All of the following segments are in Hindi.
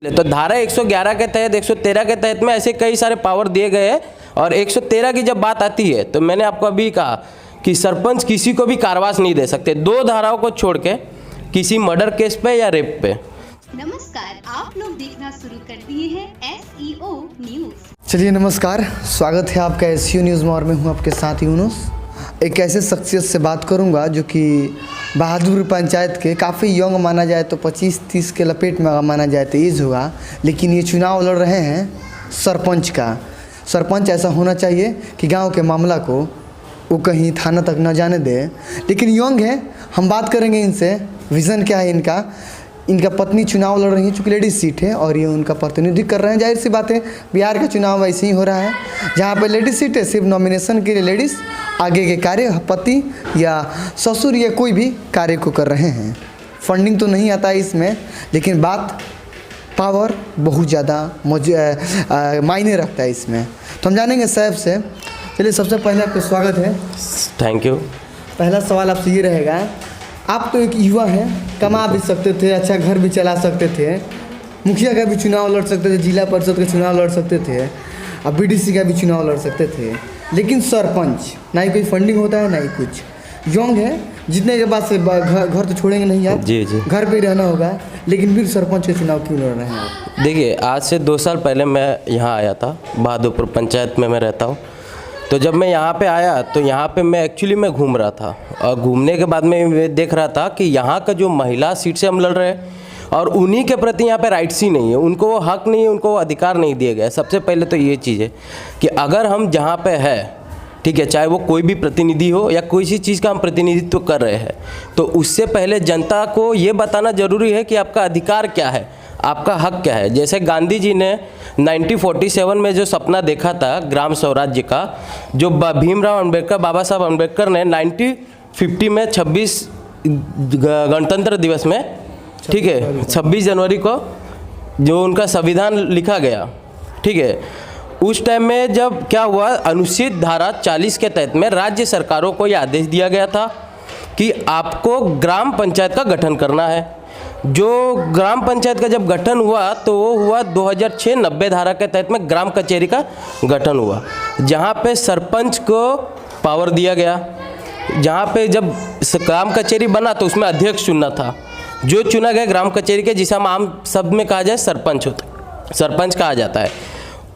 तो धारा 111 के तहत 113 के तहत में ऐसे कई सारे पावर दिए गए हैं। और 113 की जब बात आती है तो मैंने आपको अभी कहा कि सरपंच किसी को भी कारावास नहीं दे सकते, 2 धाराओं को छोड़ के, किसी मर्डर केस पे या रेप पे। नमस्कार, आप लोग देखना शुरू कर दिए हैं SEO न्यूज। चलिए नमस्कार, स्वागत है आपका SEO न्यूज़ में और मैं हूं आपके साथ यूनुस। एक ऐसे शख्सियत से बात करूंगा जो कि बहादुर पंचायत के काफ़ी यंग माना जाए तो 25-30 के लपेट में माना जाए तो एज होगा, लेकिन ये चुनाव लड़ रहे हैं सरपंच का। सरपंच ऐसा होना चाहिए कि गांव के मामला को वो कहीं थाना तक न जाने दे, लेकिन यंग है। हम बात करेंगे इनसे, विज़न क्या है इनका। इनका पत्नी चुनाव लड़ रही है, चूँकि लेडीज सीट है और ये उनका प्रतिनिधित्व कर रहे हैं। जाहिर सी बात है, बिहार का चुनाव ऐसे ही हो रहा है, जहाँ पे लेडीज सीट है, सिर्फ नॉमिनेशन के लिए लेडीज़ आगे के कार्य पति या ससुर या कोई भी कार्य को कर रहे हैं। फंडिंग तो नहीं आता है इसमें, लेकिन बात पावर बहुत ज़्यादा मायने रखता है इसमें। तो हम जानेंगे साहब से। चलिए, सबसे पहले आपका स्वागत है। Thank you. पहला सवाल आपसे ये रहेगा, आप तो एक युवा हैं, कमा भी सकते थे, अच्छा घर भी चला सकते थे, मुखिया का भी चुनाव लड़ सकते थे, जिला परिषद का चुनाव लड़ सकते थे, अब BDC का भी चुनाव लड़ सकते थे, लेकिन सरपंच ना ही कोई फंडिंग होता है ना ही कुछ। यंग है, जितने के बाद से घर तो छोड़ेंगे नहीं आप, जी जी, घर पे ही रहना होगा, लेकिन फिर सरपंच के चुनाव क्यों लड़ रहे हैं आप? देखिए, आज से 2 साल पहले मैं यहाँ आया था, बहादुरपुर पंचायत में मैं रहता हूँ। तो जब मैं यहाँ पे आया तो यहाँ पे मैं एक्चुअली घूम रहा था, और घूमने के बाद मैं देख रहा था कि यहाँ का जो महिला सीट से हम लड़ रहे हैं और उन्हीं के प्रति यहाँ पे राइट्स ही नहीं है, उनको वो हक नहीं है, उनको अधिकार नहीं दिए गए। सबसे पहले तो ये चीज़ है कि अगर हम जहाँ पे है, ठीक है, चाहे वो कोई भी प्रतिनिधि हो या कोई सी चीज़ का हम प्रतिनिधित्व कर रहे हैं, तो उससे पहले जनता को ये बताना ज़रूरी है कि आपका अधिकार क्या है, आपका हक क्या है। जैसे गांधी जी ने 1947 में जो सपना देखा था ग्राम स्वराज्य का, जो भीमराव अम्बेडकर, बाबा साहब अम्बेडकर ने 1950 में 26 गणतंत्र दिवस में, ठीक है, 26 जनवरी को जो उनका संविधान लिखा गया, ठीक है, उस टाइम में जब क्या हुआ, अनुच्छेद धारा 40 के तहत में राज्य सरकारों को यह आदेश दिया गया था कि आपको ग्राम पंचायत का गठन करना है। जो ग्राम पंचायत का जब गठन हुआ तो वो हुआ 2006 90 धारा के तहत में ग्राम कचहरी का गठन हुआ, जहाँ पे सरपंच को पावर दिया गया। जहाँ पे जब ग्राम कचहरी बना तो उसमें अध्यक्ष चुनना था, जो चुना गया ग्राम कचहरी के, जिसे हम आम शब्द में कहा जाए सरपंच कहा जाता है।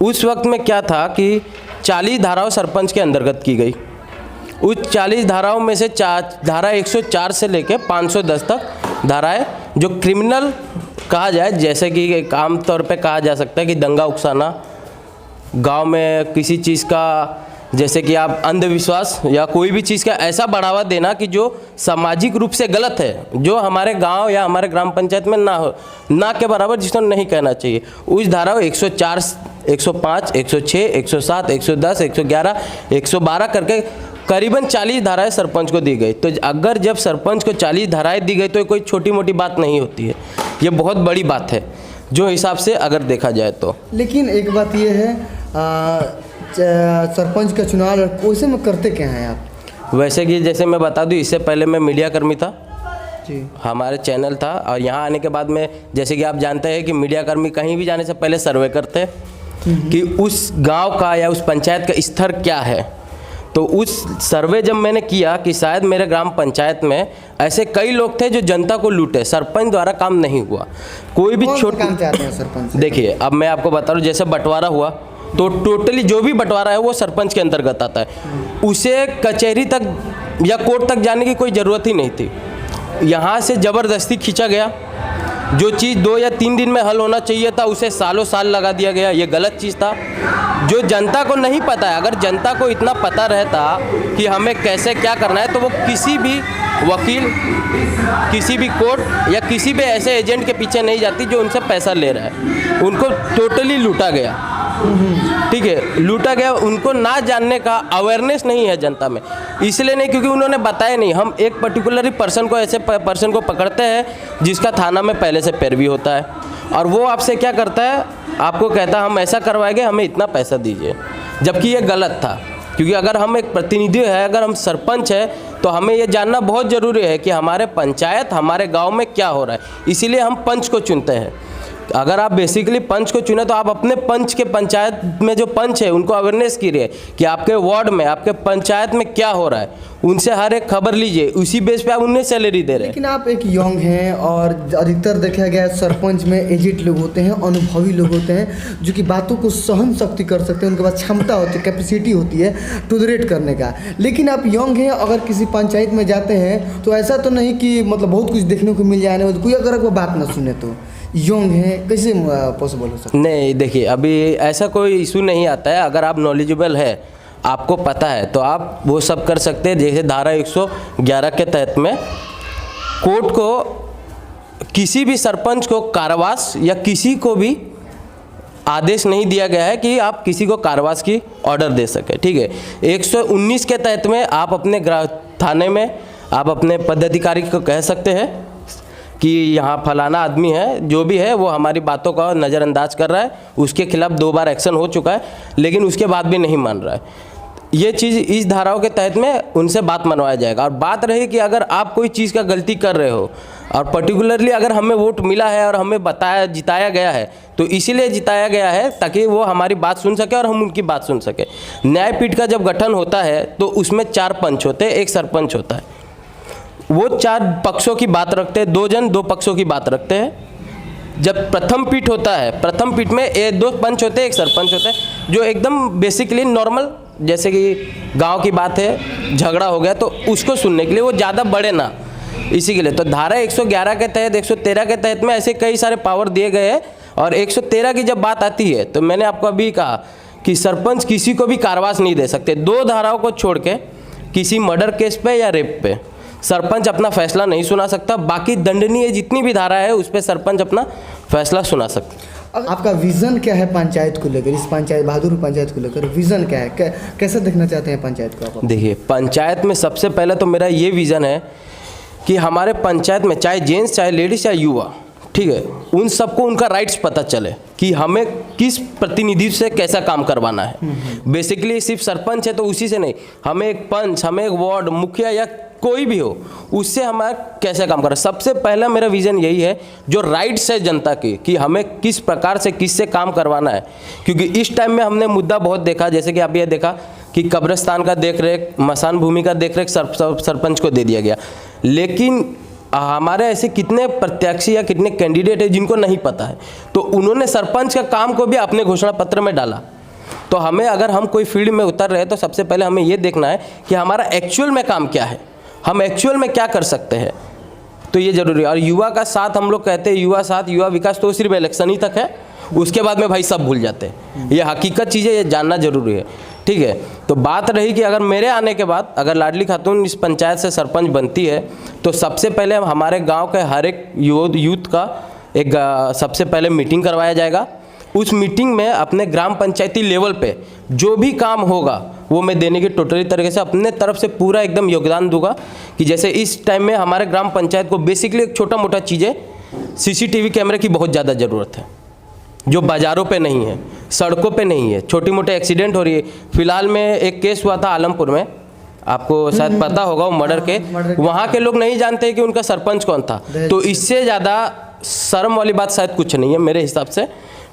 उस वक्त में क्या था कि 40 धाराओं सरपंच के अंतर्गत की गई। उस 40 धाराओं में से धारा 104 से लेकर 510 तक धाराएं जो क्रिमिनल कहा जाए, जैसे कि एक आम तौर पे कहा जा सकता है कि दंगा उकसाना, गांव में किसी चीज़ का, जैसे कि आप अंधविश्वास या कोई भी चीज़ का ऐसा बढ़ावा देना कि जो सामाजिक रूप से गलत है, जो हमारे गांव या हमारे ग्राम पंचायत में ना हो, ना के बराबर, जिसको नहीं कहना चाहिए। उस धाराओं 104, 105, 106, 107, 110, 111, 112 करके करीबन 40 धाराएं सरपंच को दी गई। तो अगर जब सरपंच को 40 धाराएं दी गई तो कोई छोटी मोटी बात नहीं होती है, ये बहुत बड़ी बात है जो हिसाब से अगर देखा जाए तो। लेकिन एक बात ये है, सरपंच का चुनाव वैसे में करते क्या हैं आप? वैसे कि जैसे मैं बता दूं, इससे पहले मैं मीडिया कर्मी था जी, हमारे चैनल था, और यहाँ आने के बाद में, जैसे कि आप जानते हैं कि मीडिया कर्मी कहीं भी जाने से पहले सर्वे करते हैं कि उस गांव का या उस पंचायत का स्तर क्या है। तो उस सर्वे जब मैंने किया कि शायद मेरे ग्राम पंचायत में ऐसे कई लोग थे जो जनता को लूटे, सरपंच द्वारा काम नहीं हुआ, कोई भी छोटा काम चाहते हैं सरपंच। देखिए, अब मैं आपको बता रहा हूँ, जैसे बंटवारा हुआ तो टोटली जो भी बंटवारा है वो सरपंच के अंतर्गत आता है। उसे कचहरी तक या कोर्ट तक जाने की कोई ज़रूरत ही नहीं थी, यहाँ से ज़बरदस्ती खींचा गया। जो चीज़ 2 या 3 दिन में हल होना चाहिए था उसे सालों साल लगा दिया गया, ये गलत चीज़ था जो जनता को नहीं पता है। अगर जनता को इतना पता रहता कि हमें कैसे क्या करना है तो वो किसी भी वकील, किसी भी कोर्ट या किसी भी ऐसे एजेंट के पीछे नहीं जाती जो उनसे पैसा ले रहा है। उनको टोटली लूटा गया, ठीक है, लूटा गया। उनको ना जानने का अवेयरनेस नहीं है जनता में, इसलिए नहीं क्योंकि उन्होंने बताया नहीं। हम एक पर्टिकुलर पर्सन को, ऐसे पर्सन को पकड़ते हैं जिसका थाना में पहले से पैरवी होता है, और वो आपसे क्या करता है, आपको कहता है हम ऐसा करवाएंगे, हमें इतना पैसा दीजिए, जबकि ये गलत था। क्योंकि अगर हम एक प्रतिनिधि है, अगर हम सरपंच है, तो हमें ये जानना बहुत ज़रूरी है कि हमारे पंचायत, हमारे गांव में क्या हो रहा है। इसीलिए हम पंच को चुनते हैं। अगर आप बेसिकली पंच को चुने तो आप अपने पंच के पंचायत में जो पंच है उनको अवेयरनेस कीजिए कि आपके वार्ड में आपके पंचायत में क्या हो रहा है, उनसे हर एक खबर लीजिए, उसी बेस पे आप उन्हें सैलरी दे रहे हैं। लेकिन आप एक यंग हैं और अधिकतर देखा गया है सरपंच में एजेड लोग होते हैं, अनुभवी लोग होते हैं जो कि बातों को सहन शक्ति कर सकते हैं, उनके पास क्षमता होती है, कैपेसिटी होती है टॉलरेट करने का। लेकिन आप यंग हैं, अगर किसी पंचायत में जाते हैं तो ऐसा तो नहीं कि मतलब बहुत कुछ देखने को मिल जाने, कोई अगर वो बात ना सुने तो यंग है कैसे पॉसिबल हो सकता है? नहीं, देखिए अभी ऐसा कोई इशू नहीं आता है। अगर आप नॉलेजेबल है, आपको पता है, तो आप वो सब कर सकते हैं। जैसे धारा 111 के तहत में कोर्ट को किसी भी सरपंच को कारावास या किसी को भी आदेश नहीं दिया गया है कि आप किसी को कारावास की ऑर्डर दे सके, ठीक है। 119 के तहत में आप अपने थाने में आप अपने पदाधिकारी को कह सकते हैं कि यहाँ फलाना आदमी है, जो भी है वो हमारी बातों का नज़रअंदाज कर रहा है, उसके खिलाफ 2 बार एक्शन हो चुका है लेकिन उसके बाद भी नहीं मान रहा है। ये चीज़ इस धाराओं के तहत में उनसे बात मनवाया जाएगा। और बात रही कि अगर आप कोई चीज़ का गलती कर रहे हो और पर्टिकुलरली अगर हमें वोट मिला है और हमें जिताया गया है, तो इसीलिए जिताया गया है ताकि वो हमारी बात सुन सके और हम उनकी बात सुन सके। न्यायपीठ का जब गठन होता है तो उसमें 4 पंच होते हैं, 1 सरपंच होता है। वो 4 पक्षों की बात रखते हैं, 2 जन 2 पक्षों की बात रखते हैं। जब प्रथम पीठ होता है, प्रथम पीठ में 2 पंच होते हैं, 1 सरपंच होता है, जो एकदम बेसिकली नॉर्मल, जैसे कि गांव की बात है, झगड़ा हो गया तो उसको सुनने के लिए, वो ज़्यादा बड़े ना, इसी के लिए। तो धारा 111 के तहत 113 के तहत में ऐसे कई सारे पावर दिए गए हैं। और 113 की जब बात आती है तो मैंने आपको अभी कहा कि सरपंच किसी को भी कारावास नहीं दे सकते। 2 धाराओं को छोड़ के किसी मर्डर केस पे या रेप पे सरपंच अपना फैसला नहीं सुना सकता। बाकी दंडनीय जितनी भी धारा है उस पर सरपंच अपना फैसला सुना सकता। आपका विज़न क्या है पंचायत को लेकर, इस पंचायत बहादुर पंचायत को लेकर विज़न क्या है, कैसे देखना चाहते हैं पंचायत को आप? देखिए, पंचायत में सबसे पहले तो मेरा ये विज़न है कि हमारे पंचायत में चाहे जेंट्स चाहे लेडीज़ चाहे युवा, ठीक है, उन सबको उनका राइट्स पता चले कि हमें किस प्रतिनिधि से कैसा काम करवाना है। बेसिकली सिर्फ सरपंच है तो उसी से नहीं, हमें एक पंच, हमें एक वार्ड मुखिया या कोई भी हो, उससे हमारा कैसे काम करना। सबसे पहला मेरा विज़न यही है, जो राइट्स है जनता की, कि हमें किस प्रकार से किससे काम करवाना है। क्योंकि इस टाइम में हमने मुद्दा बहुत देखा, जैसे कि आप ये देखा कि कब्रिस्तान का देखरेख, मसान भूमि का देखरेख सरपंच को दे दिया गया। लेकिन हमारे ऐसे कितने प्रत्याशी या कितने कैंडिडेट हैं जिनको नहीं पता है, तो उन्होंने सरपंच का काम को भी अपने घोषणा पत्र में डाला। तो हमें, अगर हम कोई फील्ड में उतर रहे हैं तो सबसे पहले हमें ये देखना है कि हमारा एक्चुअल में काम क्या है, हम एक्चुअल में क्या कर सकते हैं, तो ये ज़रूरी है। और युवा का साथ, हम लोग कहते हैं युवा साथ युवा विकास, तो सिर्फ इलेक्शन ही तक है, उसके बाद में भाई सब भूल जाते हैं। ये हकीकत चीज़ें, ये जानना जरूरी है, ठीक है। तो बात रही कि अगर मेरे आने के बाद अगर लाडली खातून इस पंचायत से सरपंच बनती है तो सबसे पहले हमारे गांव के हर एक यूथ का एक सबसे पहले मीटिंग करवाया जाएगा। उस मीटिंग में अपने ग्राम पंचायती लेवल पे जो भी काम होगा वो मैं देने की टोटली तरीके से अपने तरफ से पूरा एकदम योगदान दूंगा। कि जैसे इस टाइम में हमारे ग्राम पंचायत को बेसिकली एक छोटा मोटा चीज़ें, CCTV कैमरे की बहुत ज़्यादा ज़रूरत है, जो बाज़ारों पे नहीं है, सड़कों पे नहीं है। छोटी मोटे एक्सीडेंट हो रही है। फिलहाल में एक केस हुआ था आलमपुर में, आपको शायद पता होगा, वो मर्डर के, वहाँ के लोग नहीं जानते कि उनका सरपंच कौन था। तो इससे ज़्यादा शर्म वाली बात शायद कुछ नहीं है मेरे हिसाब से,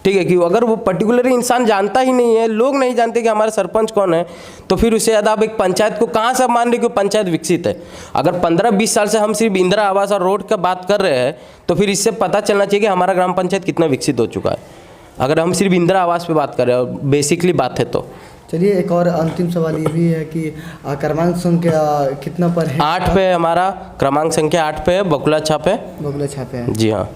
ठीक है। कि अगर वो पर्टिकुलरली इंसान जानता ही नहीं है, लोग नहीं जानते कि हमारा सरपंच कौन है, तो फिर उससे ज़्यादा आप एक पंचायत को कहाँ से मान रहे कि पंचायत विकसित है। अगर 15-20 साल से हम सिर्फ इंदिरा आवास और रोड का बात कर रहे हैं तो फिर इससे पता चलना चाहिए कि हमारा ग्राम पंचायत कितना विकसित हो चुका है, अगर हम सिर्फ इंदिरा आवास पे बात कर रहे हैं और बेसिकली बात है तो। चलिए, एक और अंतिम सवाल ये भी है कि क्रमांक संख्या कितना पर है? 8 पे हमारा क्रमांक संख्या 8 पे है, बकुला छाप है। बकुला छाप है, जी हाँ।